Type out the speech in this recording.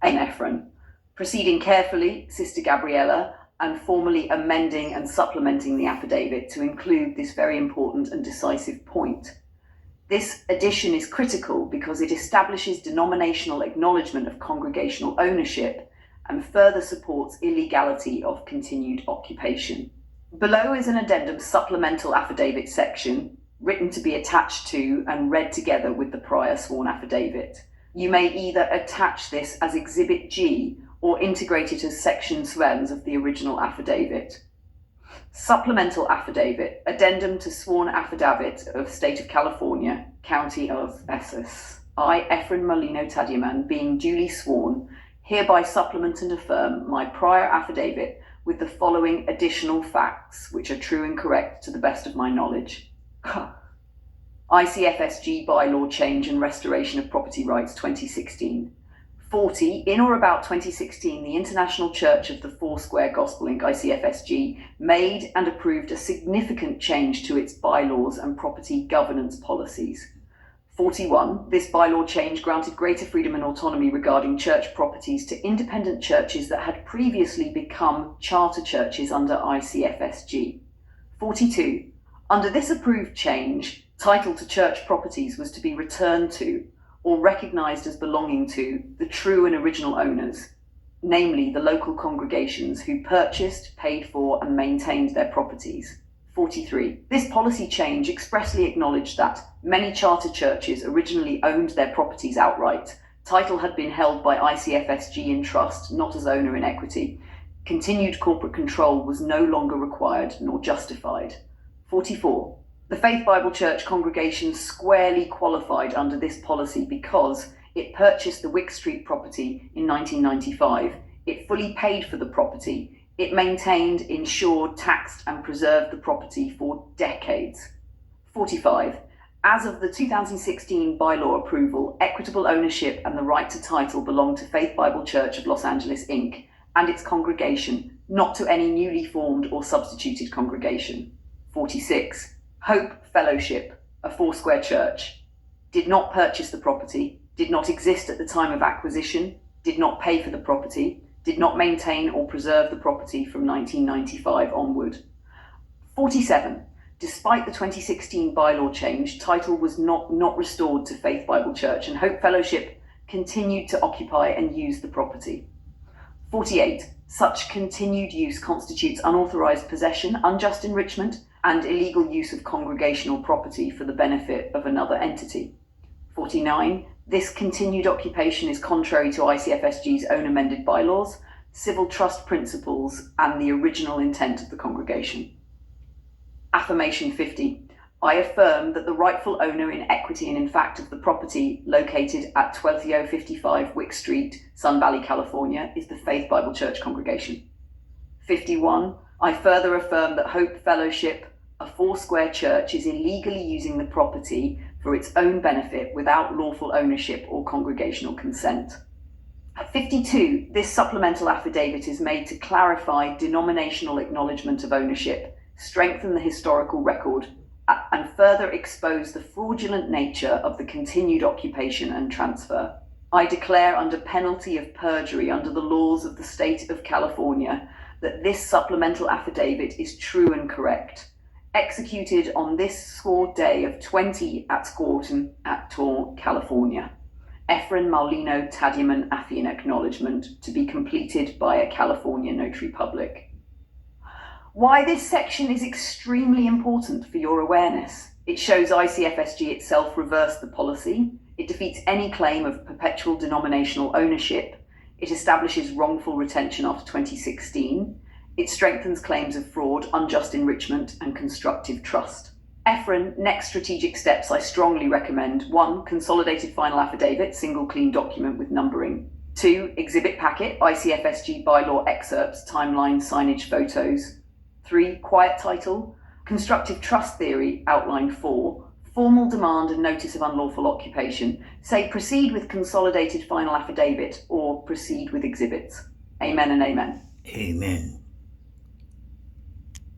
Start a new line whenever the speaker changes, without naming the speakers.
Ephron. Proceeding carefully, Sister Gabriella, and formally amending and supplementing the affidavit to include this very important and decisive point. This addition is critical because it establishes denominational acknowledgement of congregational ownership and further supports illegality of continued occupation. Below is an addendum supplemental affidavit section, written to be attached to and read together with the prior sworn affidavit. You may either attach this as Exhibit G or integrate it as Section 12 of the original affidavit. Supplemental affidavit, addendum to sworn affidavit of State of California, County of Essex. I, Ephron Molino Tadiman, being duly sworn, hereby supplement and affirm my prior affidavit with the following additional facts, which are true and correct to the best of my knowledge. ICFSG Bylaw Change and Restoration of Property Rights 2016. 40, in or about 2016, the International Church of the Foursquare Gospel Inc. ICFSG made and approved a significant change to its bylaws and property governance policies. 41, this bylaw change granted greater freedom and autonomy regarding church properties to independent churches that had previously become charter churches under ICFSG. 42, under this approved change, title to church properties was to be returned to or recognised as belonging to the true and original owners, namely the local congregations who purchased, paid for and maintained their properties. 43. This policy change expressly acknowledged that many charter churches originally owned their properties outright. Title had been held by ICFSG in trust, not as owner in equity. Continued corporate control was no longer required nor justified. 44. The Faith Bible Church congregation squarely qualified under this policy because it purchased the Wick Street property in 1995. It fully paid for the property. It maintained, insured, taxed and preserved the property for decades. 45. As of the 2016 bylaw approval, equitable ownership and the right to title belong to Faith Bible Church of Los Angeles, Inc. and its congregation, not to any newly formed or substituted congregation. 46. Hope Fellowship, a Foursquare church, did not purchase the property, did not exist at the time of acquisition, did not pay for the property, did not maintain or preserve the property from 1995 onward. 47. Despite the 2016 bylaw change, title was not restored to Faith Bible Church and Hope Fellowship continued to occupy and use the property. 48. Such continued use constitutes unauthorized possession, unjust enrichment, and illegal use of congregational property for the benefit of another entity. 49. This continued occupation is contrary to ICFSG's own amended bylaws, civil trust principles, and the original intent of the congregation. Affirmation 50. I affirm that the rightful owner in equity and in fact of the property located at 12055 Wick Street, Sun Valley, California, is the Faith Bible Church congregation. 51. I further affirm that Hope Fellowship, a Foursquare church, is illegally using the property for its own benefit without lawful ownership or congregational consent. 52. This supplemental affidavit is made to clarify denominational acknowledgement of ownership, strengthen the historical record, and further expose the fraudulent nature of the continued occupation and transfer. I declare under penalty of perjury under the laws of the State of California that this supplemental affidavit is true and correct, executed on this scored day of 20 at Scorton at Tor, California. Ephron Molino Tadiman Affian acknowledgement to be completed by a California notary public. Why this section is extremely important for your awareness. It shows ICFSG itself reversed the policy. It defeats any claim of perpetual denominational ownership. It establishes wrongful retention after 2016. It strengthens claims of fraud, unjust enrichment, and constructive trust. Ephron, next strategic steps I strongly recommend. 1. Consolidated final affidavit, single clean document with numbering. 2. Exhibit packet, ICFSG bylaw excerpts, timeline, signage, photos. 3. Quiet title, constructive trust theory, outline 4. Formal demand and notice of unlawful occupation. Say proceed with consolidated final affidavit or proceed with exhibits. Amen and amen.
Amen.